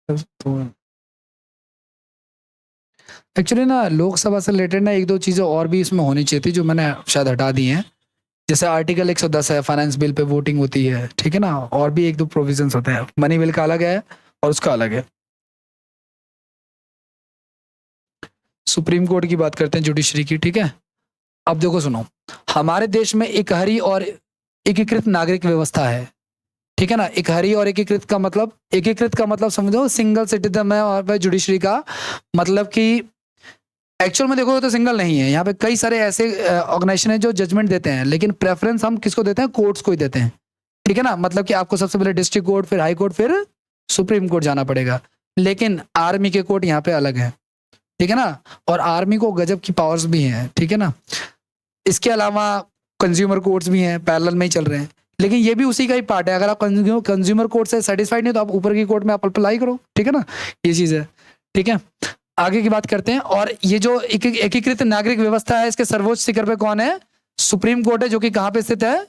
तो एक्चुअली ना लोकसभा से रिलेटेड ना 1-2 चीज़ें और भी इसमें होनी चाहिए थी जो मैंने शायद हटा दी हैं। जैसे आर्टिकल 110 है, फाइनेंस बिल पे वोटिंग होती है, ठीक है ना? और भी 1-2 प्रोविज़न्स होते हैं। मनी बिल का अलग है और उसका अलग है। सुप्रीम कोर्ट की बात करते हैं जुडिशरी की, ठीक है? अब देखो सुनो, हमारे देश में एकहरी और एकीकृत नागरिक व्यवस्था है, ठीक है ना? एकहरी और एकीकृत का मतलब समझो सिंगल सिटीज़न है और जुडिशरी का मतलब कि एक्चुअल में देखोगे तो सिंगल नहीं है। यहाँ पे कई सारे ऐसे ऑर्गेनाइजेशन हैं जो जजमेंट देते हैं, लेकिन प्रेफ़रेंस हम किसको देते हैं? कोर्ट्स को ही देते हैं, ठीक है ना? मतलब कि आपको सबसे पहले डिस्ट्रिक्ट कोर्ट, फिर हाई कोर्ट, फिर सुप्रीम कोर्ट जाना पड़ेगा। लेकिन आर्मी के कोर्ट यहाँ पे अलग हैं, ठीक है ना? और आर्मी को गज़ब की पावर्स भी हैं, ठीक है ना? इसके अलावा कंज्यूमर कोर्ट्स भी हैं, पैरेलल में ही चल रहे हैं। लेकिन ये भी उसी का ही पार्ट है। अगर आप कंज्यूमर कोर्ट से सैटिस्फाइड नहीं हो तो आप ऊपर की कोर्ट में आप अप्लाई करो, ठीक है ना? ये चीज़ है, ठीक है? आगे की बात करते हैं और ये जो एकीकृत नागरिक व्यवस्था है इसके सर्वोच्च शिखर पे कौन है? सुप्रीम कोर्ट है जो कि कहाँ पे स्थित है?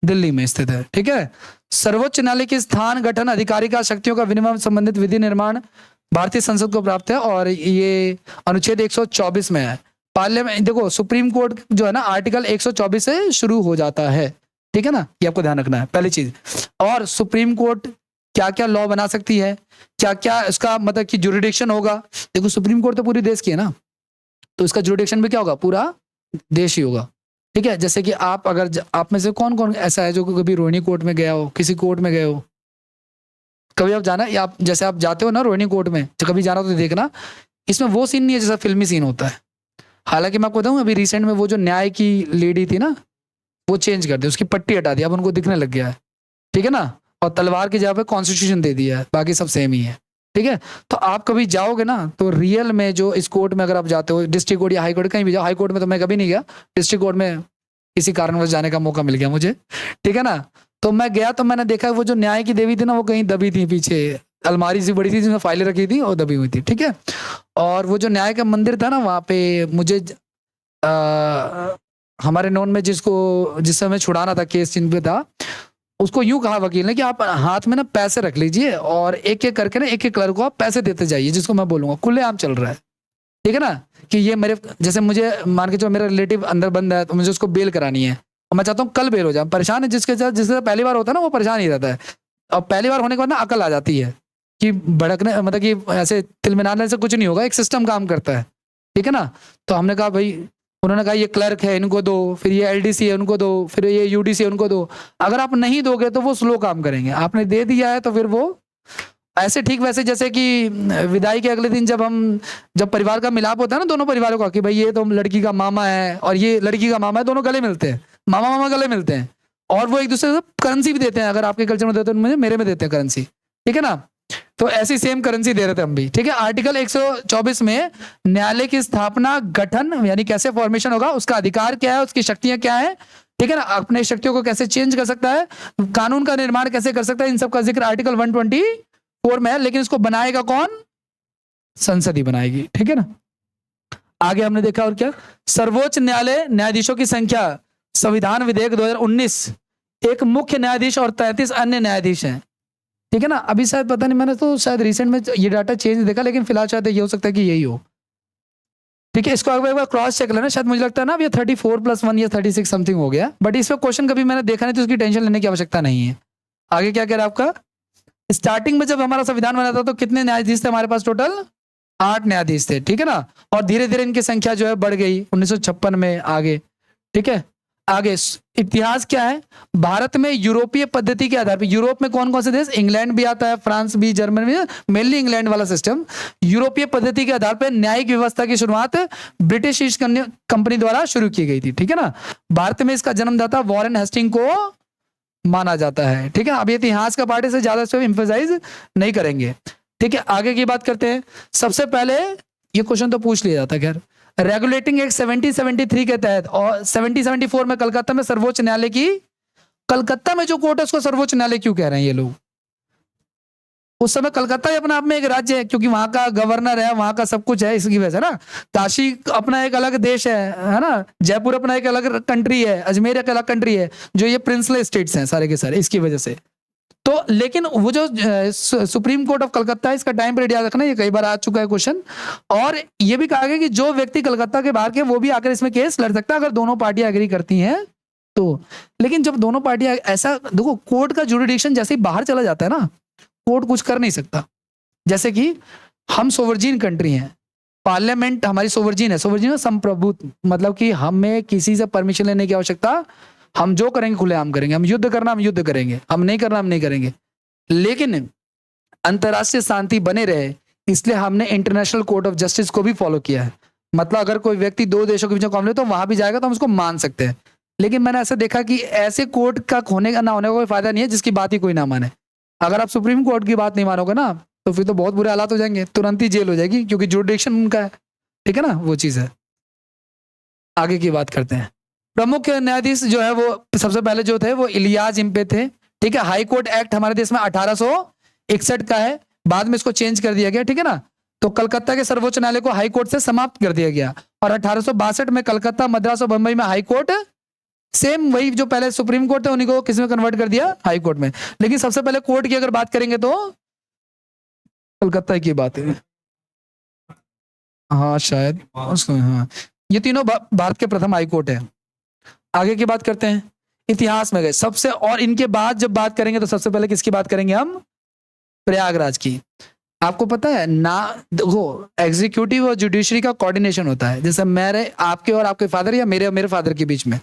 दिल्ली में स्थित है, ठीक है? सर्वोच्च न्यायालय के स्थान, गठन, अधिकारिता, शक्तियों का विनिमय संबंधित विधि निर्माण भारतीय संसद को प्राप्त है और ये अनुच्छेद 124 में है। पार्लियामेंट देखो सुप्रीम कोर्ट जो है ना आर्टिकल 124 से शुरू हो जाता है, ठीक है ना? ये आपको ध्यान रखना है पहली चीज। और सुप्रीम कोर्ट क्या-क्या लॉ बना सकती है, क्या-क्या इसका मतलब कि जुरिडिक्शन होगा। देखो सुप्रीम कोर्ट तो पूरे देश की है ना, तो इसका जुरिडिक्शन भी क्या होगा? पूरा देश ही होगा, ठीक है? जैसे कि आप अगर आप में से कौन-कौन ऐसा है जो कभी रोहिणी कोर्ट में गया हो, किसी कोर्ट में गए हो? कभी आप जाना या आप जैसे आप जाते हो ना रोहिणी कोर्ट में, तो कभी जाना तो देखना, इसमें वो सीन नहीं है जैसा फ़िल्मी सीन होता है। हालाँकि मैं आपको बताऊँ अभी रिसेंट में वो जो न्याय की लेडी थी ना, वो चेंज कर दी, उसकी पट्टी हटा दी, अब उनको दिखने लग गया है, ठीक है ना? और तलवार की जगह पे कॉन्स्टिट्यूशन दे दिया है, बाकी सब सेम ही है, ठीक है? तो आप कभी जाओगे ना, तो रियल में जो इस कोर्ट में अगर आप जाते हो, डिस्ट्रिक्ट कोर्ट या हाई कोर्ट कहीं भी जाओ, हाई कोर्ट में तो मैं कभी नहीं गया, डिस्ट्रिक्ट कोर्ट में किसी कारणवश जाने का मौका मिल गया मुझे, ठीक है ना? तो मैं गया तो मैंने देखा वो जो न्याय की देवी थी ना, वो कहीं दबी थी पीछे, अलमारी सी बड़ी थी जिसमें फाइलें रखी थी और दबी हुई थी, ठीक है? और वो जो न्याय का मंदिर था ना, वहाँ पे मुझे हमारे नॉन में जिस समय छुड़ाना था केस जिन पे था, उसको यूँ कहा वकील ने कि आप हाथ में ना पैसे रख लीजिए और एक-एक करके ना एक-एक क्लर्क को आप पैसे देते जाइए, जिसको मैं बोलूँगा खुलेआम चल रहा है, ठीक है ना? कि ये मेरे जैसे मुझे मान के चलो मेरा रिलेटिव अंदर बंद है, तो मुझे उसको बेल करानी है और मैं चाहता हूँ कल बेल हो जाए। परेशान है जिसके साथ पहली बार होता है ना, वो परेशान ही रहता है और पहली बार होने के बाद ना अकल आ जाती है कि भड़कने मतलब कि ऐसे तिल-मिलाने से कुछ नहीं होगा, एक सिस्टम काम करता है, ठीक है ना? तो हमने कहा भई उन्होंने कहा ये क्लर्क है इनको दो, फिर ये एलडीसी है उनको दो, फिर ये यूडीसी है उनको दो। अगर आप नहीं दोगे तो वो स्लो काम करेंगे, आपने दे दिया है तो फिर वो ऐसे ठीक वैसे जैसे कि विदाई के अगले दिन जब परिवार का मिलाप होता है ना दोनों परिवारों का कि भाई ये तो लड़की का मामा है और ये लड़की का मामा है, दोनों गले मिलते हैं, मामा-मामा गले मिलते हैं और वो एक-दूसरे को करेंसी भी देते हैं, अगर आपके कल्चर में देते हैं मुझे मेरे में देते हैं करेंसी, ठीक है ना? तो ऐसी सेम करेंसी दे रहे थे हम भी, ठीक है? आर्टिकल 124 में न्यायालय की स्थापना, गठन यानी कैसे फॉर्मेशन होगा, उसका अधिकार क्या है, उसकी शक्तियाँ क्या हैं, ठीक है ना? अपने शक्तियों को कैसे चेंज कर सकता है, कानून का निर्माण कैसे कर सकता है, इन सब का ज़िक्र आर्टिकल 124 में है, लेकिन इसको बनाएगा कौन? संसद ही बनाएगी, ठीक है ना? आगे हमने देखा और क्या? सर्वोच्च न्यायालय न्यायाधीशों की संख्या, संविधान विधेयक 2019 एक मुख्य न्यायाधीश और 33 अन्य न्यायाधीश हैं, ठीक है ना? अभी शायद पता नहीं मैंने तो शायद रिसेंट में ये डाटा चेंज देखा लेकिन फिलहाल शायद ये हो सकता है कि यही हो। ठीक है, इसको एक बार क्रॉस चेक लेना, शायद मुझे लगता है ना अब ये 34+1 या 36 समथिंग हो गया, बट इसमें क्वेश्चन कभी मैंने देखा नहीं तो उसकी टेंशन लेने की आवश्यकता नहीं है। आगे क्या कह रहा है आपका? स्टार्टिंग में जब हमारा संविधान बना था तो कितने न्यायाधीश थे हमारे पास टोटल? 8 न्यायाधीश थे, ठीक है ना? और धीरे-धीरे इनकी संख्या जो है बढ़ गई 1956 में आगे, ठीक है? आगे इतिहास क्या है? भारत में यूरोपीय पद्धति के आधार पर यूरोप में कौन-कौन से देश? इंग्लैंड भी आता है, फ्रांस भी, जर्मनी भी, मेनली इंग्लैंड वाला सिस्टम। यूरोपीय पद्धति के आधार पर न्यायिक व्यवस्था की शुरुआत ब्रिटिश ईस्ट कंपनी द्वारा शुरू की गई थी, ठीक है ना? भारत में इसका जन्मदाता वॉरेन हेस्टिंग को माना जाता है, ठीक है? अब ये इतिहास का पार्ट है, इसे ज्यादा एम्फसाइज नहीं करेंगे, ठीक है? आगे की बात करते हैं। सबसे पहले ये क्वेश्चन तो पूछ लिया जाता है खैर, रेगुलेटिंग एक्ट 7073 के तहत और 7074 में कलकत्ता में सर्वोच्च न्यायालय की, कलकत्ता में जो कोर्ट है उसको सर्वोच्च न्यायालय क्यों कह रहे हैं ये लोग? उस समय कलकत्ता ही अपने आप में एक राज्य है क्योंकि वहां का गवर्नर है, वहां का सब कुछ है, इसकी वजह से ना। काशी अपना एक अलग देश है ना? जयपुर अपना एक अलग कंट्री है, अजमेर एक अलग कंट्री है, जो ये प्रिंसली स्टेट्स हैं सारे के सारे, इसकी वजह से। तो लेकिन वो जो सुप्रीम कोर्ट ऑफ कलकत्ता है, इसका टाइम पीरियड याद रखना, ये कई बार आ चुका है क्वेश्चन। और ये भी कहा गया कि जो व्यक्ति कलकत्ता के बाहर के वो भी आकर इसमें केस लड़ सकता है अगर दोनों पार्टियां एग्री करती हैं तो। लेकिन जब दोनों पार्टियां, ऐसा देखो, कोर्ट का जुरिडिक्शन जैसे ही बाहर चला जाता है ना, कोर्ट कुछ कर नहीं सकता। जैसे कि हम सोवरजीन कंट्री हैं, पार्लियामेंट हमारी सोवरजीन है, सोवरजीन में संप्रभुत्व, मतलब कि हमें किसी से परमिशन लेने की आवश्यकता, हम जो करेंगे खुलेआम करेंगे, हम युद्ध करना हम युद्ध करेंगे, हम नहीं करना हम नहीं करेंगे। लेकिन अंतर्राष्ट्रीय शांति बने रहे इसलिए हमने इंटरनेशनल कोर्ट ऑफ जस्टिस को भी फॉलो किया है। मतलब अगर कोई व्यक्ति दो देशों के बीच में कॉन्फ्लिक्ट तो वहां भी जाएगा तो हम उसको मान सकते हैं। लेकिन मैंने ऐसा देखा कि ऐसे कोर्ट का होने का ना होने का कोई फायदा नहीं है जिसकी बात ही कोई ना माने। अगर आप सुप्रीम कोर्ट की बात नहीं मानोगे ना तो फिर तो बहुत बुरे हालात हो जाएंगे, तुरंत ही जेल हो जाएगी, क्योंकि जुरिडिक्शन उनका है, ठीक है ना, वो चीज है। आगे की बात करते हैं। प्रमुख न्यायाधीश जो है वो सबसे पहले जो थे वो इलियास इम्पे थे, ठीक है। हाई कोर्ट एक्ट हमारे देश में 1861 का है, बाद में इसको चेंज कर दिया गया, ठीक है ना। तो कलकत्ता के सर्वोच्च न्यायालय को हाई कोर्ट से समाप्त कर दिया गया और 1862 में कलकत्ता, मद्रास और बंबई में हाई कोर्ट, सेम वही जो पहले सुप्रीम कोर्ट थे उन्हीं को किस में कन्वर्ट कर दिया, हाई कोर्ट में। लेकिन सबसे पहले कोर्ट की अगर बात करेंगे तो कलकत्ता की बात है, हाँ शायद उसको, हाँ ये तीनों भारत के प्रथम हाई कोर्ट है। आगे की बात करते हैं, इतिहास में गए सबसे, और इनके बाद जब बात करेंगे तो सबसे पहले किसकी बात करेंगे हम, प्रयागराज की। आपको पता है ना, देखो एग्जीक्यूटिव और जुडिशरी का कोऑर्डिनेशन होता है, जैसे मेरे आपके और आपके फादर या मेरे और मेरे फादर के बीच में,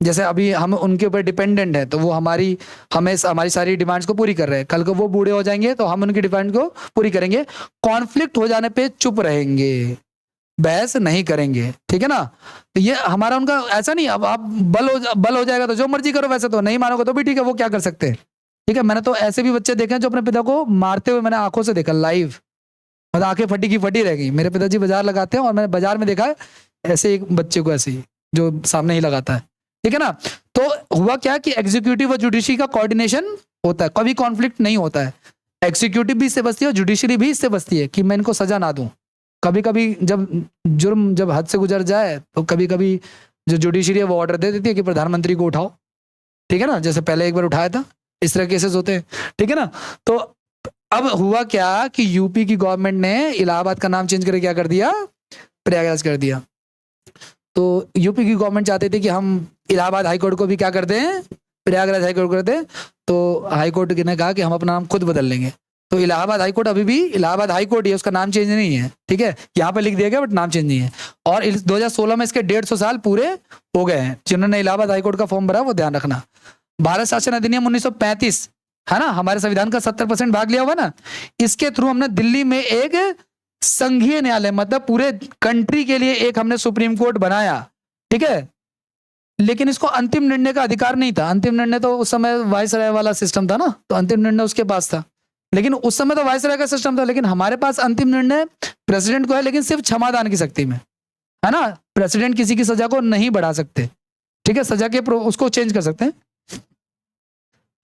जैसे अभी हम उनके ऊपर डिपेंडेंट है तो वो हमारी हमारी सारी डिमांड्स को पूरी कर रहे हैं, कल को वो बूढ़े हो जाएंगे तो हम उनकी डिमांड को पूरी करेंगे। कॉन्फ्लिक्ट हो जाने पे चुप रहेंगे, बहस नहीं करेंगे, ठीक है ना। तो ये हमारा उनका ऐसा नहीं, अब आप बल हो जाएगा तो जो मर्जी करो, वैसे तो नहीं मानोगे तो भी ठीक है, वो क्या कर सकते हैं, ठीक है। मैंने तो ऐसे भी बच्चे देखे हैं जो अपने पिता को मारते हुए मैंने आंखों से देखा लाइव, मतलब आंखें फटी की फटी रह गई। मेरे पिताजी बाजार लगाते हैं और मैंने बाजार में देखा है ऐसे एक बच्चे को, ऐसे ही जो सामने ही लगाता है, ठीक है ना। तो हुआ क्या कि एग्जीक्यूटिव और जुडिशरी का कोऑर्डिनेशन होता है, कभी कॉन्फ्लिक्ट नहीं होता है। एग्जीक्यूटिव भी इससे बचती है और जुडिशरी भी इससे बचती है कि मैं इनको सजा ना दूं। कभी कभी जब जुर्म जब हद से गुजर जाए तो कभी कभी जो जुडिशरी है वो ऑर्डर दे देती है कि प्रधानमंत्री को उठाओ, ठीक है ना, जैसे पहले एक बार उठाया था, इस तरह केसेस होते हैं, ठीक है ना। तो अब हुआ क्या कि यूपी की गवर्नमेंट ने इलाहाबाद का नाम चेंज करके क्या कर दिया, प्रयागराज कर दिया। तो यूपी की गवर्नमेंट चाहती थी कि हम इलाहाबाद हाई कोर्ट को भी क्या कर दें, प्रयागराज हाई कोर्ट कर दें। तो हाई कोर्ट ने कहा कि हम अपना नाम खुद बदल लेंगे। तो इलाहाबाद हाई कोर्ट अभी भी इलाहाबाद हाई कोर्ट है, उसका नाम चेंज नहीं है, ठीक है, यहाँ पे लिख दिया गया बट नाम चेंज नहीं है। और 2016 में इसके 150 साल पूरे हो गए हैं। जिन्होंने इलाहाबाद हाई कोर्ट का फॉर्म भरा वो ध्यान रखना। भारत शासन अधिनियम 1935 है ना, हमारे संविधान का 70% भाग लिया हुआ ना, इसके थ्रू हमने दिल्ली में एक संघीय न्यायालय, मतलब पूरे कंट्री के लिए एक हमने सुप्रीम कोर्ट बनाया, ठीक है। लेकिन इसको अंतिम निर्णय का अधिकार नहीं था। अंतिम निर्णय तो उस समय वायसराय वाला सिस्टम था ना, तो अंतिम निर्णय उसके पास था। लेकिन उस समय तो वायसराय का सिस्टम था, लेकिन हमारे पास अंतिम निर्णय प्रेसिडेंट को है, लेकिन सिर्फ क्षमादान की शक्ति में, है ना। प्रेसिडेंट किसी की सजा को नहीं बढ़ा सकते, ठीक है, सजा के उसको चेंज कर सकते हैं,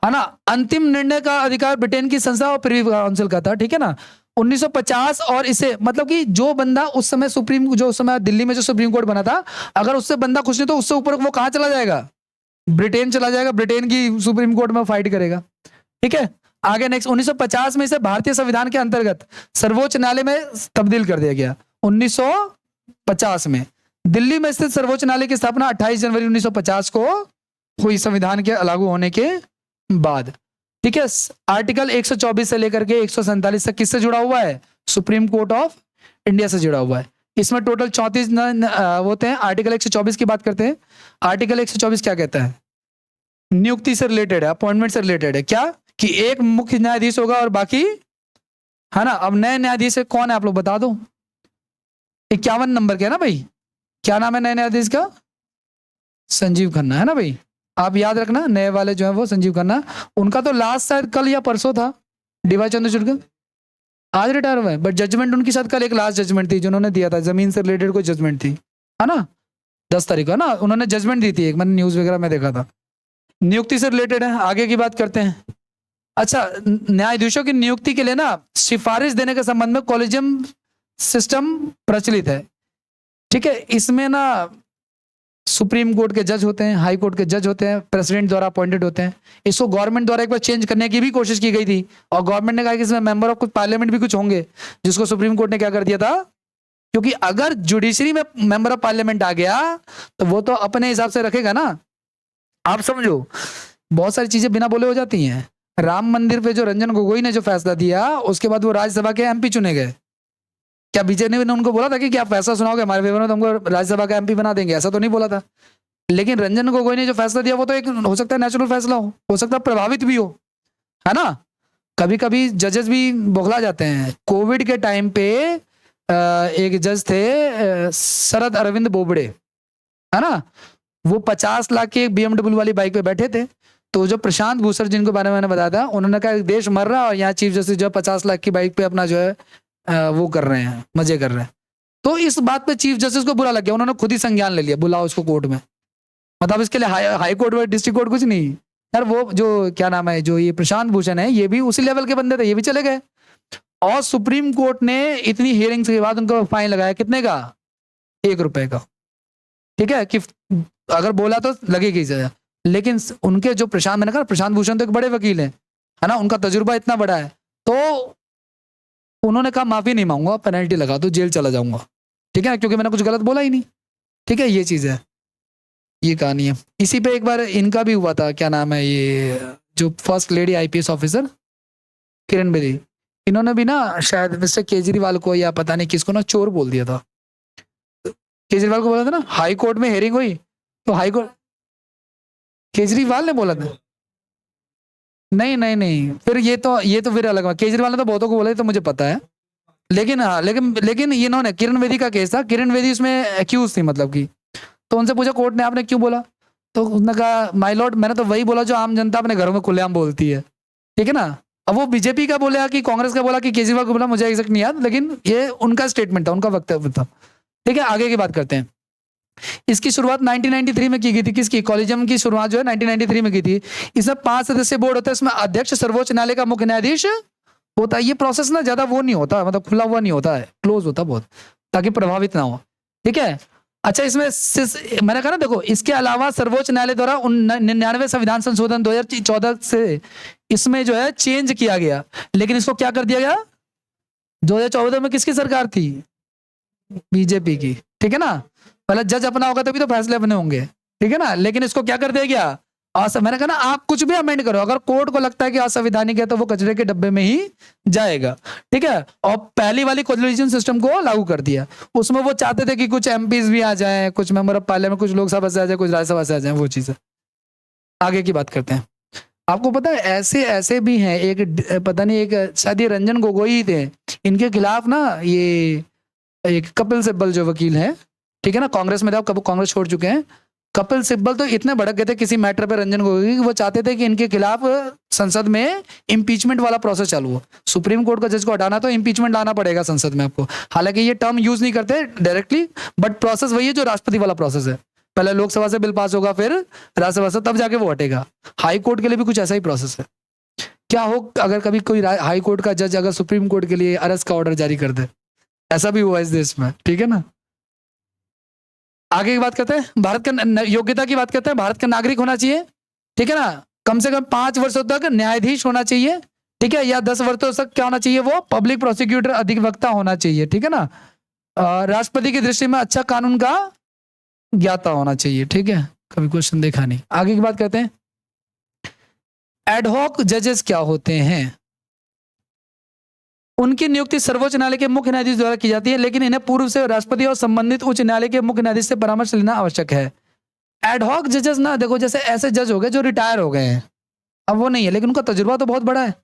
है ना। अंतिम निर्णय का अधिकार ब्रिटेन की संस्था और प्रिवी काउंसिल का था, ठीक है ना। 1950 और इसे मतलब कि जो बंदा उस समय जो उस समय दिल्ली में जो सुप्रीम कोर्ट बना था, अगर उससे बंदा खुश नहीं तो उससे ऊपर वो कहां चला जाएगा, ब्रिटेन चला जाएगा, ब्रिटेन की सुप्रीम कोर्ट में फाइट करेगा, ठीक है। आगे नेक्स्ट 1950 में इसे भारतीय संविधान के अंतर्गत सर्वोच्च न्यायालय में तब्दील कर दिया गया। 1950 में दिल्ली में स्थित सर्वोच्च न्यायालय की स्थापना 28 जनवरी 1950 को हुई, संविधान के लागू होने के बाद, ठीक है। आर्टिकल 124 से लेकर के 147 तक किससे जुड़ा हुआ है, सुप्रीम कोर्ट ऑफ इंडिया से जुड़ा हुआ है। इसमें टोटल 34 होते हैं। आर्टिकल 124 की बात करते हैं। आर्टिकल 124 क्या कहता है, नियुक्ति से रिलेटेड है, अपॉइंटमेंट से रिलेटेड है, क्या कि एक मुख्य न्यायाधीश होगा और बाकी, है ना। अब नए न्यायाधीश कौन है आप लोग बता दो, 51 नंबर के है ना भाई, क्या नाम है नए न्यायाधीश का, संजीव खन्ना, है ना भाई, आप याद रखना, नए वाले जो है वो संजीव खन्ना। उनका तो लास्ट शायद कल या परसों था, डीवाई चंद्रचूड़ आज रिटायर हुए, बट जजमेंट उनकी शायद कल एक लास्ट जजमेंट थी जिन्होंने दिया था, जमीन से रिलेटेड कोई जजमेंट थी, है ना, 10 तारीख को, है ना, उन्होंने जजमेंट दी थी एक, मैंने न्यूज वगैरह में देखा था। नियुक्ति से रिलेटेड है। आगे की बात करते हैं। अच्छा, न्यायाधीशों की नियुक्ति के लिए ना सिफारिश देने के संबंध में कॉलेजियम सिस्टम प्रचलित है, ठीक है। इसमें ना सुप्रीम कोर्ट के जज होते हैं, हाई कोर्ट के जज होते हैं, प्रेसिडेंट द्वारा अपॉइंटेड होते हैं। इसको गवर्नमेंट द्वारा एक बार चेंज करने की भी कोशिश की गई थी और गवर्नमेंट ने कहा कि इसमें मेंबर ऑफ पार्लियामेंट भी कुछ होंगे, जिसको सुप्रीम कोर्ट ने क्या कर दिया था, क्योंकि अगर जुडिशरी में मेंबर ऑफ पार्लियामेंट आ गया तो वो तो अपने हिसाब से रखेगा ना। आप समझो, बहुत सारी चीजें बिना बोले हो जाती हैं। राम मंदिर पे जो रंजन गोगोई ने जो फैसला दिया, उसके बाद वो राज्यसभा के एमपी चुने गए। क्या बीजेपी ने उनको बोला था कि क्या आप फैसला सुनाओगे हमारे फेवर में तो हमको राज्यसभा का एमपी बना देंगे? ऐसा तो नहीं बोला था। लेकिन रंजन गोगोई ने जो फैसला दिया वो तो एक हो सकता है नेचुरल फैसला हो सकता है प्रभावित भी हो, है ना। कभी कभी जजेस भी बौखला जाते हैं। कोविड के टाइम पे एक जज थे शरद अरविंद बोबड़े, है ना। वो 50 लाख की एक BMW वाली बाइक पे बैठे थे। तो जो प्रशांत भूषण जिनको बारे में मैंने बताया था, उन्होंने कहा देश मर रहा है और यहाँ चीफ जस्टिस जो 50 लाख की बाइक पे अपना जो है वो कर रहे हैं, मजे कर रहे हैं। तो इस बात पे चीफ जस्टिस को बुरा लग गया, उन्होंने खुद ही संज्ञान ले लिया, बुलाओ उसको कोर्ट में। मतलब इसके लिए हाई कोर्ट व डिस्ट्रिक्ट कोर्ट कुछ नहीं यार। वो जो क्या नाम है, जो ये प्रशांत भूषण है, ये भी उसी लेवल के बंदे थे, ये भी चले गए। और सुप्रीम कोर्ट ने इतनी हियरिंग्स के बाद उनको फाइन लगाया, कितने का? ₹1 का। ठीक है, कि अगर बोला तो लगेगी सजा। लेकिन उनके जो प्रशांत, मैंने कहा प्रशांत भूषण तो एक बड़े वकील हैं, है ना, उनका तजुर्बा इतना बड़ा है, तो उन्होंने कहा माफी नहीं मांगूंगा, पेनल्टी लगा दो, जेल चला जाऊंगा। ठीक है, क्योंकि मैंने कुछ गलत बोला ही नहीं। ठीक है, ये चीज है, ये कहानी है। इसी पे एक बार इनका भी हुआ था, क्या नाम है, ये जो first lady IPS officer Kiran Bedi, इन्होंने भी ना शायद मिस्टर केजरीवाल को या पता नहीं किसको ना चोर बोल दिया था। केजरीवाल को बोला था ना, हाई कोर्ट में हेयरिंग हुई तो हाई कोर्ट, केजरीवाल ने बोला था। नहीं नहीं नहीं, फिर ये तो फिर अलग बात। केजरीवाल ने तो बहुतों को बोला तो मुझे पता है। लेकिन हाँ, लेकिन इन्होंने किरण बेदी का केस था, किरण बेदी उसमें एक्यूज थी, मतलब की। तो उनसे पूछा कोर्ट ने आपने क्यों बोला, तो उसने कहा माय लॉर्ड मैंने तो वही बोला जो आम जनता अपने घरों में खुलेआम बोलती है। ठीक है ना। अब वो बीजेपी का बोला कि कांग्रेस का बोला कि केजरीवाल को बोला, मुझे एग्जैक्ट नहीं याद, लेकिन ये उनका स्टेटमेंट था, उनका वक्तव्य था। ठीक है, आगे की बात करते हैं। इसकी शुरुआत 1993 में की गई थी। किसकी? कॉलेजियम की शुरुआत जो है 1993 में की थी। इसमें 5 सदस्य बोर्ड होता है, इसमें अध्यक्ष सर्वोच्च न्यायालय का मुख्य न्यायाधीश होता है। ये प्रोसेस ना ज्यादा वो नहीं होता, मतलब खुला हुआ नहीं होता है, क्लोज होता बहुत, ताकि प्रभावित ना हो। ठीक है, अच्छा, इसमें मैंने कहा ना, देखो, इसके अलावा सर्वोच्च न्यायालय द्वारा 99 संविधान संशोधन 2014 से इसमें जो है चेंज किया गया। लेकिन इसको क्या कर दिया गया? 2014 में किसकी सरकार थी? बीजेपी की। ठीक है ना। पहले जज अपना होगा तभी तो फैसले अपने होंगे। ठीक है ना। लेकिन इसको क्या कर दिया गया? मैंने कहा ना, आप कुछ भी अमेंड करो, अगर कोर्ट को लगता है कि असंवैधानिक है तो वो कचरे के डब्बे में ही जाएगा। ठीक है। और पहली वाली कोलिशन सिस्टम को लागू कर दिया। उसमें वो चाहते थे कि कुछ MPs भी आ जाएं, कुछ मेंबर ऑफ पार्लियामेंट, कुछ लोकसभा से आ जाए, कुछ राज्यसभा से आ जाए, वो चीज है। आगे की बात करते हैं। आपको पता है ऐसे ऐसे भी हैं, एक पता नहीं, एक शायद ये रंजन गोगोई ही थे, इनके खिलाफ ना ये एक कपिल सिब्बल जो वकील है, ठीक है ना, कांग्रेस में था, कब कांग्रेस छोड़ चुके हैं। कपिल सिब्बल तो इतने भड़क गए थे किसी मैटर पे रंजन गोगोई, वो चाहते थे कि इनके खिलाफ संसद में इंपीचमेंट वाला प्रोसेस चालू हो। सुप्रीम कोर्ट का जज को हटाना तो इंपीचमेंट लाना पड़ेगा संसद में आपको। हालांकि ये टर्म यूज नहीं करते डायरेक्टली, बट प्रोसेस वही है जो राष्ट्रपति वाला प्रोसेस है। पहले लोकसभा से बिल पास होगा, फिर राज्यसभा से, तब जाके वो हटेगा। हाई कोर्ट के लिए भी कुछ ऐसा ही प्रोसेस है। क्या हो अगर कभी कोई हाई कोर्ट का जज अगर सुप्रीम कोर्ट के लिए अरेस्ट का ऑर्डर जारी कर दे? ऐसा भी हुआ इस देश में। ठीक है ना। आगे की बात करते हैं, भारत का योग्यता की बात करते हैं। भारत का नागरिक होना चाहिए, ठीक है ना, कम से कम 5 वर्षों तक न्यायाधीश होना चाहिए, ठीक है, या 10 वर्षों तक क्या होना चाहिए, वो पब्लिक प्रोसिक्यूटर अधिवक्ता होना चाहिए, ठीक है ना। राष्ट्रपति की दृष्टि में अच्छा कानून का ज्ञाता होना चाहिए, ठीक है। कभी क्वेश्चन देखा नहीं। आगे की बात करते हैं, एडहॉक जजेस क्या होते हैं। उनकी नियुक्ति सर्वोच्च न्यायालय के मुख्य न्यायाधीश द्वारा की जाती है, लेकिन इन्हें पूर्व से राष्ट्रपति और संबंधित उच्च न्यायालय के मुख्य न्यायाधीश से परामर्श लेना आवश्यक है। एडहॉक जजेस ना, देखो, जैसे ऐसे जज हो गए जो रिटायर हो गए हैं, अब वो नहीं है, लेकिन उनका तजुर्बा तो बहुत बड़ा है।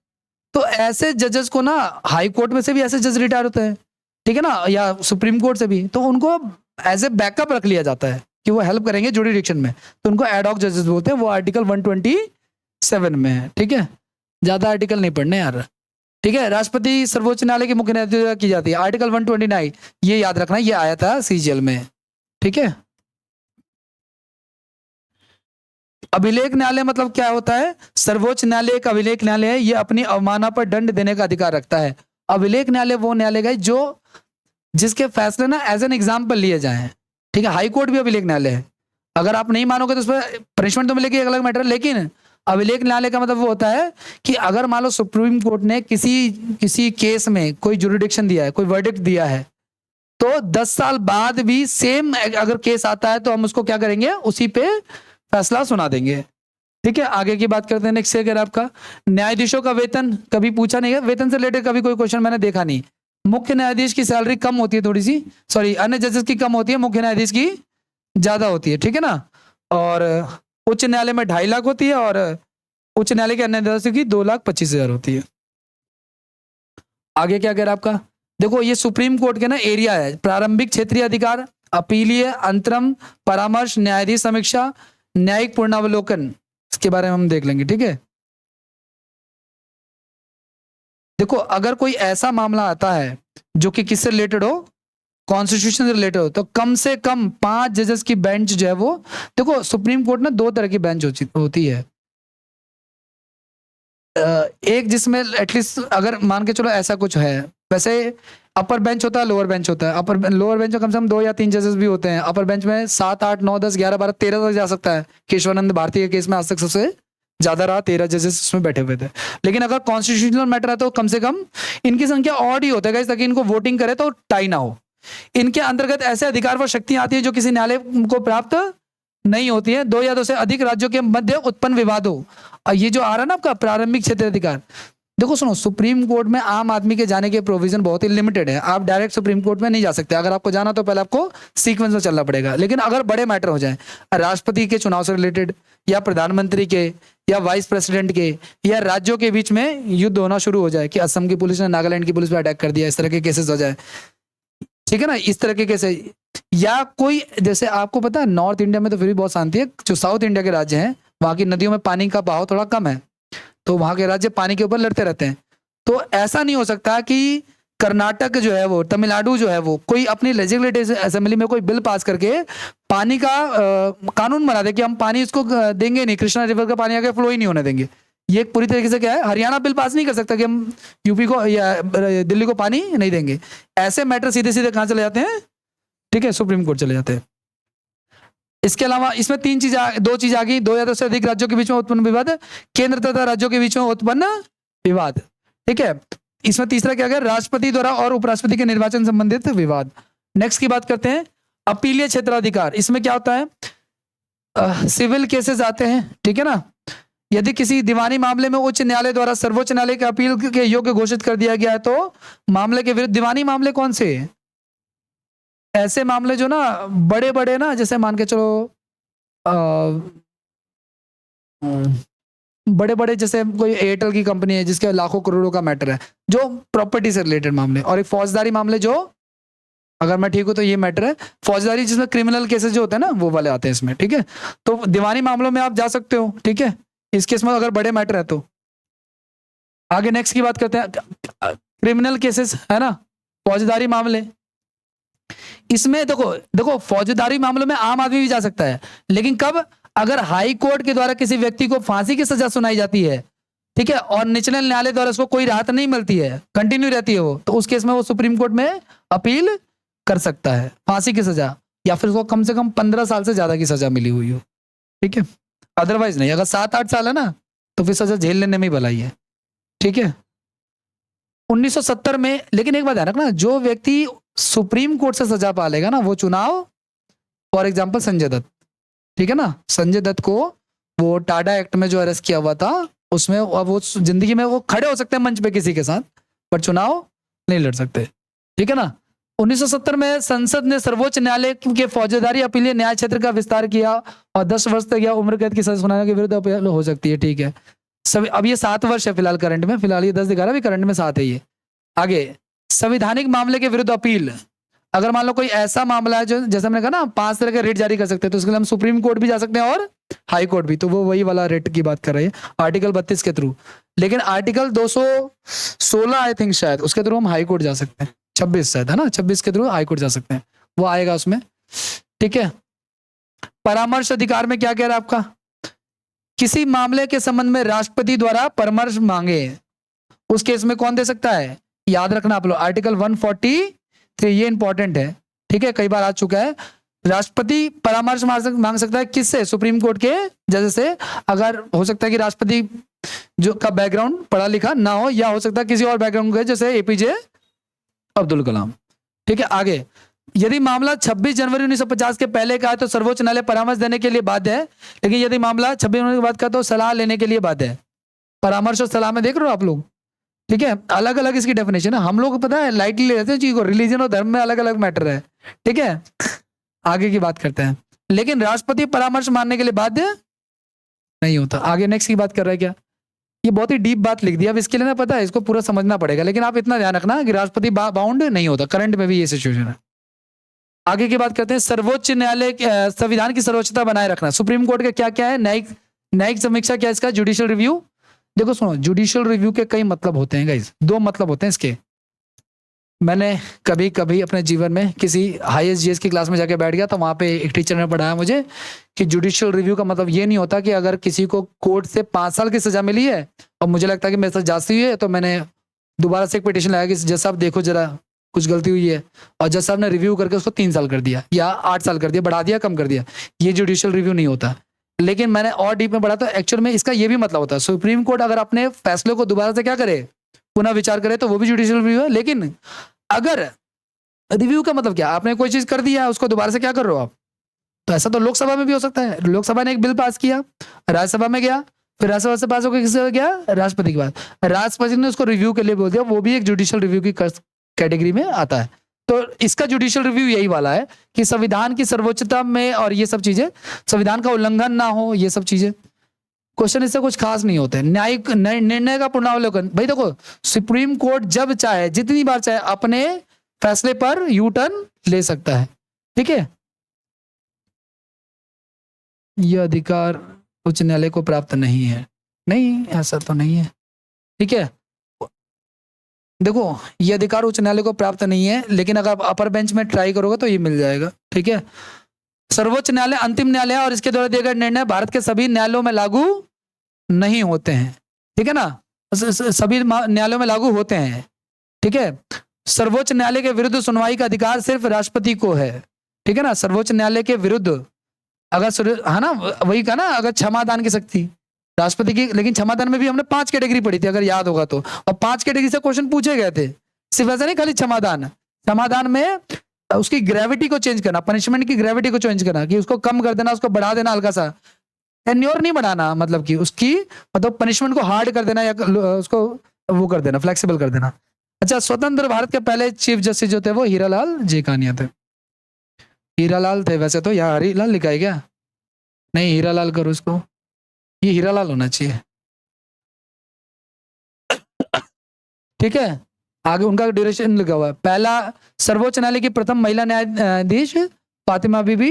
तो ऐसे जजेस को ना, हाई कोर्ट में से भी ऐसे जज रिटायर होते हैं, ठीक है ना, या सुप्रीम कोर्ट से भी, तो उनको एज ए बैकअप रख लिया जाता है कि वो हेल्प करेंगे जुडिडिक्शन में, तो उनको एडहॉक जजेस बोलते हैं। वो आर्टिकल 127 में है, ठीक है। ज्यादा आर्टिकल नहीं पढ़ने यार, ठीक है। राष्ट्रपति सर्वोच्च न्यायालय के मुख्य न्यायाधीश की जाती है, आर्टिकल 129, ये याद रखना, ये आया था CGL में, ठीक है। अभिलेख न्यायालय मतलब क्या होता है? सर्वोच्च न्यायालय एक अभिलेख न्यायालय है, ये अपनी अवमानना पर दंड देने का अधिकार रखता है। अभिलेख न्यायालय वो न्यायालय है जो जिसके फैसले ना एज एन एग्जाम्पल लिए जाए, ठीक है। हाई कोर्ट भी अभिलेख न्यायालय है। अगर आप नहीं मानोगे तो उस पर पनिशमेंट तो मिलेगी, एक अलग मैटर है। लेकिन अभिलेख न्यायालय का मतलब वो होता है कि अगर मान लो सुप्रीम कोर्ट ने किसी केस में कोई जुरिडिक्शन दिया है, कोई वर्डिक्ट दिया है, तो 10 साल बाद भी सेम अगर केस आता है तो हम उसको क्या करेंगे, उसी पे फैसला सुना देंगे। ठीक है, आगे की बात करते हैं। नेक्स्ट अगर आपका न्यायाधीशों का वेतन कभी पूछा नहीं है, वेतन से रिलेटेड कभी कोई क्वेश्चन मैंने देखा नहीं। मुख्य न्यायाधीश की सैलरी कम होती है थोड़ी सी, सॉरी अन्य जजेस की कम होती है, मुख्य न्यायाधीश की ज्यादा होती है। ठीक है ना। और उच्च न्यायालय में 2.5 लाख होती है और उच्च न्यायालय के अन्य न्यायाधीशों की 2,25,000 होती है। आगे क्या कह रहा है आपका, देखो ये सुप्रीम कोर्ट के ना एरिया है, प्रारंभिक क्षेत्रीय अधिकार, अपीलीय, अंतरम, परामर्श, न्यायाधीश समीक्षा, न्यायिक पूर्णावलोकन, इसके बारे में हम देख लेंगे। ठीक है, देखो अगर कोई ऐसा मामला आता है जो कि किससे रिलेटेड हो, कॉन्स्टिट्यूशन से रिलेटेड हो, तो कम से कम 5 जजेस की बेंच जो है वो, देखो सुप्रीम कोर्ट ना 2 तरह की बेंच होती है। एक जिसमें एटलीस्ट अगर मान के चलो ऐसा कुछ है, वैसे अपर बेंच होता है, लोअर बेंच होता है। लोअर बेंच में कम से कम 2 या 3 जजेस भी होते हैं। अपर बेंच में 7, 8, 9, 10, 11, 12, 13 तक जा सकता है। केशवानंद भारती के केस में आज तक सबसे ज्यादा रहा, 13 जजेस उसमें बैठे हुए थे। लेकिन अगर कॉन्स्टिट्यूशनल मैटर है तो कम से कम इनकी संख्या ऑड ही होता है ताकि इनको वोटिंग करे तो टाई ना हो। इनके अंतर्गत ऐसे अधिकार व शक्तियां आती है जो किसी न्यायालय को प्राप्त नहीं होती है। 2 या 2 से अधिक राज्यों के मध्य उत्पन्न विवाद हो। ये जो आ रहा है ना आपका प्रारंभिक क्षेत्र अधिकार, देखो सुनो, सुप्रीम कोर्ट में आम आदमी के जाने के प्रोविजन बहुत ही लिमिटेड है। आप डायरेक्ट सुप्रीम कोर्ट में नहीं जा सकते। अगर आपको जाना तो पहले आपको सीक्वेंस में चलना पड़ेगा। लेकिन अगर बड़े मैटर हो जाए, राष्ट्रपति के चुनाव से रिलेटेड, या प्रधानमंत्री के, या वाइस प्रेसिडेंट के, या राज्यों के बीच में युद्ध होना शुरू हो जाए कि असम की पुलिस ने नागालैंड की पुलिस पर अटैक कर दिया, इस तरह के केसेस हो जाए, ठीक है ना, इस तरह के केसेस, या कोई जैसे आपको पता है नॉर्थ इंडिया में तो फिर भी बहुत शांति है, जो साउथ इंडिया के राज्य हैं वहां की नदियों में पानी का बहाव थोड़ा कम है, तो वहां के राज्य पानी के ऊपर लड़ते रहते हैं। तो ऐसा नहीं हो सकता कि कर्नाटक जो है वो, तमिलनाडु जो है वो, कोई अपनी लेजिस्लेटिव असेंबली में कोई बिल पास करके पानी का कानून बना दे कि हम पानी इसको देंगे नहीं, कृष्णा रिवर का पानी आगे फ्लो ही नहीं होने देंगे। ये एक पूरी तरीके से क्या है, हरियाणा बिल पास नहीं कर सकता कि हम यूपी को या दिल्ली को पानी नहीं देंगे। ऐसे मैटर सीधे सीधे कहां चले जाते हैं, ठीक है, सुप्रीम कोर्ट चले जाते हैं। इसके अलावा इसमें 2 चीज आ गई, 2 या 2 से अधिक राज्यों के बीच में उत्पन्न विवाद, केंद्र तथा राज्यों के बीच में उत्पन्न विवाद। ठीक है, इसमें तीसरा क्या गया, राष्ट्रपति द्वारा और उपराष्ट्रपति के निर्वाचन संबंधित विवाद। नेक्स्ट की बात करते हैं, अपीलीय क्षेत्राधिकार। इसमें क्या होता है, सिविल केसेस आते हैं, ठीक है ना। यदि किसी दीवानी मामले में उच्च न्यायालय द्वारा सर्वोच्च न्यायालय के अपील के योग्य घोषित कर दिया गया है तो मामले के विरुद्ध, दीवानी मामले कौन से, ऐसे मामले जो ना बड़े बड़े ना, जैसे मान के चलो बड़े बड़े, जैसे कोई एयरटेल की कंपनी है जिसके लाखों करोड़ों का मैटर है, जो प्रॉपर्टी से रिलेटेड मामले, और एक फौजदारी मामले जो, अगर मैं ठीक हूं तो ये मैटर है फौजदारी, जिसमें क्रिमिनल केसेस जो होते हैं ना वो वाले आते हैं इसमें। ठीक है, तो दीवानी मामलों में आप जा सकते हो, ठीक है, इस केस में अगर बड़े मैटर है तो। आगे नेक्स्ट की बात करते हैं, क्रिमिनल केसेस है ना, फौजदारी मामले। इसमें देखो फौजदारी मामलों में आम आदमी भी जा सकता है, लेकिन कब, अगर हाई कोर्ट के द्वारा किसी व्यक्ति को फांसी की सजा सुनाई जाती है, ठीक है, और निचले न्यायालय द्वारा उसको कोई राहत नहीं मिलती है, कंटिन्यू रहती है वो, तो उस केस में वो सुप्रीम कोर्ट में अपील कर सकता है, फांसी की सजा, या फिर उसको कम से कम 15 साल से ज्यादा की सजा मिली हुई हो। ठीक है, अदरवाइज नहीं। अगर 7-8 साल है ना तो फिर सजा झेल लेने में ही भलाई है। ठीक है, 1970 में, लेकिन एक बात ध्यान रखना, जो व्यक्ति सुप्रीम कोर्ट से सजा पा लेगा ना वो चुनाव, फॉर एग्जाम्पल संजय दत्त, ठीक है ना, संजय दत्त को वो टाडा एक्ट में जो अरेस्ट किया हुआ था उसमें, वो जिंदगी में वो खड़े हो सकते हैं मंच पे किसी के साथ, पर चुनाव नहीं लड़ सकते। ठीक है ना। 1970 में संसद ने सर्वोच्च न्यायालय के फौजदारी अपीलीय न्याय क्षेत्र का विस्तार किया और 10 वर्ष तक या उम्र कैद की सजा सुनाने के विरुद्ध अपील हो सकती है। ठीक है, सब अब ये 7 वर्ष है फिलहाल करंट में, फिलहाल ये 10 दिखा रहा है, करंट में 7 है ये। आगे संवैधानिक मामले के विरुद्ध अपील, अगर मान लो कोई ऐसा मामला है जो, जैसे हमने कहा ना 5 तरह के रेट जारी कर सकते हैं, तो उसके लिए हम सुप्रीम कोर्ट भी जा सकते हैं और हाई कोर्ट भी, तो वो वही वाला रेट की बात कर रही है आर्टिकल 32 के थ्रू। लेकिन आर्टिकल 216 आई थिंक शायद, उसके थ्रू हम हाई कोर्ट जा सकते हैं, 26 शायद है ना, 26 के थ्रू हाई कोर्ट जा सकते हैं, वो आएगा उसमें। ठीक है, परामर्श अधिकार में क्या कह रहा है आपका, किसी मामले के संबंध में राष्ट्रपति द्वारा परामर्श मांगे, उस केस में कौन दे सकता है, याद रखना आप लोग, आर्टिकल 143, ये इंपॉर्टेंट है। ठीक है, कई बार आ चुका है, राष्ट्रपति परामर्श मांग सकता है किससे? सुप्रीम कोर्ट के जज से। अगर हो सकता है कि राष्ट्रपति जो का बैकग्राउंड पढ़ा लिखा ना हो, या हो सकता है किसी और बैकग्राउंड के, जैसे एपीजे अब्दुल कलाम। ठीक है, आगे, यदि मामला 26 जनवरी 1950 के पहले का है तो सर्वोच्च न्यायालय परामर्श देने के लिए बाध्य है, लेकिन यदि मामला 26 जनवरी के बाद का तो सलाह लेने के लिए बाध्य है। परामर्श और सलाह में देख रहे हो आप लोग, ठीक है, अलग अलग इसकी डेफिनेशन है। हम लोग पता है लाइटली लेते हैं चीज को, रिलीजन और धर्म में अलग अलग मैटर है। ठीक है, आगे की बात करते हैं। लेकिन राष्ट्रपति परामर्श मानने के लिए बाध्य नहीं होता। आगे नेक्स्ट की बात कर रहा है क्या, ये बहुत ही डीप बात लिख दी। अब इसके लिए ना पता है, इसको पूरा समझना पड़ेगा, लेकिन आप इतना ध्यान रखना कि राष्ट्रपति बाउंड नहीं होता। करंट में भी ये सिचुएशन है। आगे की बात करते हैं, सर्वोच्च न्यायालय संविधान की सर्वोच्चता बनाए रखना। सुप्रीम कोर्ट का क्या क्या है? न्यायिक समीक्षा क्या है इसका? Judicial review. देखो सुनो, जुडिशियल रिव्यू के कई मतलब होते हैं गाइस, 2 मतलब होते हैं इसके। मैंने कभी कभी अपने जीवन में किसी हाईएस्ट जीएस की क्लास में जाके बैठ गया, तो वहां पे एक टीचर ने पढ़ाया मुझे कि जुडिशियल रिव्यू का मतलब ये नहीं होता कि अगर किसी को कोर्ट से 5 साल की सजा मिली है और मुझे लगता है कि मेरे साथ जाती हुई है, तो मैंने दोबारा से एक पिटीशन लगाया कि जज साहब देखो जरा कुछ गलती हुई है, और जज साहब ने रिव्यू करके उसको 3 साल कर दिया या 8 साल कर दिया, बढ़ा दिया, कम कर दिया। ये जुडिशियल रिव्यू नहीं होता। लेकिन मैंने और डीप में पढ़ा तो एक्चुअल में इसका ये भी मतलब होता है, सुप्रीम कोर्ट अगर अपने फैसले को दोबारा से क्या करे, पुनः विचार करे, तो वो भी जुडिशियल रिव्यू है। लेकिन अगर रिव्यू का मतलब क्या, आपने कोई चीज कर दिया, उसको दोबारा से क्या कर रहे हो आप, तो ऐसा तो लोकसभा में भी हो सकता है। लोकसभा ने एक बिल पास किया, राज्यसभा में गया, फिर राज्यसभा से पास होकर किससे गया? राष्ट्रपति के पास। राष्ट्रपति ने उसको रिव्यू के लिए बोल दिया, वो भी एक जुडिशियल रिव्यू की कैटेगरी में आता है। तो इसका जुडिशियल रिव्यू यही वाला है कि संविधान की सर्वोच्चता में और ये सब चीजें, संविधान का उल्लंघन ना हो, ये सब चीजें। क्वेश्चन इससे कुछ खास नहीं होते। न्यायिक निर्णय का पुनरावलोकन। भाई देखो, सुप्रीम कोर्ट जब चाहे, जितनी बार चाहे, अपने फैसले पर यू टर्न ले सकता है। ठीक है, यह अधिकार उच्च न्यायालय को प्राप्त नहीं है। नहीं, ऐसा तो नहीं है। ठीक है, देखो ये अधिकार उच्च न्यायालय को प्राप्त नहीं है, लेकिन अगर आप अपर बेंच में ट्राई करोगे तो ये मिल जाएगा। ठीक है, सर्वोच्च न्यायालय अंतिम न्यायालय है और इसके द्वारा दिए गए निर्णय भारत के सभी न्यायालयों में लागू नहीं होते हैं। ठीक है ना, सभी न्यायालयों में लागू होते हैं। ठीक है, सर्वोच्च न्यायालय के विरुद्ध सुनवाई का अधिकार सिर्फ राष्ट्रपति को है। ठीक है ना, सर्वोच्च न्यायालय के विरुद्ध अगर, है ना, वही का ना, अगर क्षमादान की शक्ति राष्ट्रपति की, लेकिन क्षमादान में भी हमने 5 कैटेगरी पढ़ी थी अगर याद होगा तो, और 5 कैटेगरी से क्वेश्चन पूछे गए थे। सिर्फ ऐसा नहीं खाली क्षमादान में उसकी ग्रेविटी को चेंज करना, पनिशमेंट की ग्रेविटी को चेंज करना, कि उसको कम कर देना, उसको बढ़ा देना हल्का सा, टेन्योर नहीं बढ़ाना, मतलब कि उसकी मतलब पनिशमेंट को हार्ड कर देना या उसको वो कर देना, फ्लेक्सिबल कर देना। अच्छा, स्वतंत्र भारत के पहले चीफ जस्टिस जो थे वो हीरालाल जेकानिया थे। हीरालाल थे वैसे तो, यहाँ हरीलाल लिखा है क्या? नहीं, हीरालाल करो इसको, ये हीरालाल होना चाहिए। ठीक है, आगे उनका ड्यूरेशन लिखा हुआ है। पहला, सर्वोच्च न्यायालय की प्रथम महिला न्यायाधीश फातिमा बीबी।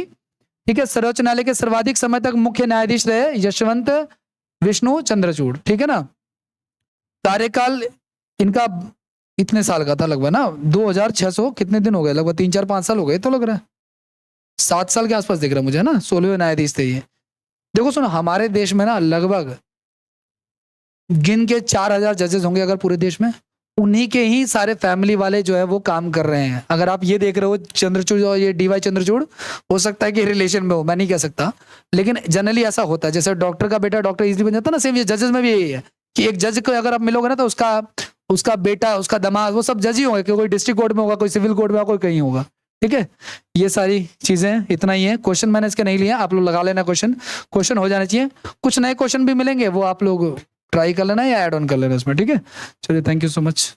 ठीक है, सर्वोच्च न्यायालय के सर्वाधिक समय तक मुख्य न्यायाधीश रहे यशवंत विष्णु चंद्रचूड़। ठीक है ना, कार्यकाल इनका इतने साल का था लगभग ना, 2600 कितने दिन हो गए, लगभग 3-4-5 साल हो गए तो लग रहा है, 7 साल के आसपास दिख रहा है मुझे ना। 16वें न्यायाधीश थे ये। देखो सुनो, हमारे देश में ना लगभग गिन के 4000 जजेस होंगे अगर पूरे देश में, उन्हीं के ही सारे फैमिली वाले जो है वो काम कर रहे हैं। अगर आप ये देख रहे हो चंद्रचूड़ और ये डीवाई चंद्रचूड़, हो सकता है कि रिलेशन में हो, मैं नहीं कह सकता, लेकिन जनरली ऐसा होता है। जैसे डॉक्टर का बेटा डॉक्टर इजीली बन जाता है ना, सेम ये जजेस में भी यही है कि एक जज को अगर आप मिलोगे ना तो उसका बेटा, उसका दामाद, वो सब जज ही होंगे, कोई डिस्ट्रिक्ट कोर्ट में होगा, कोई सिविल कोर्ट में होगा, कोई कहीं होगा। ठीक है, ये सारी चीजें, इतना ही है। क्वेश्चन मैंने इसके नहीं लिया, आप लोग लगा लेना, क्वेश्चन हो जाने चाहिए। कुछ नए क्वेश्चन भी मिलेंगे, वो आप लोग ट्राई कर लेना या ऐड ऑन कर लेना इसमें। ठीक है, चलिए, थैंक यू सो मच।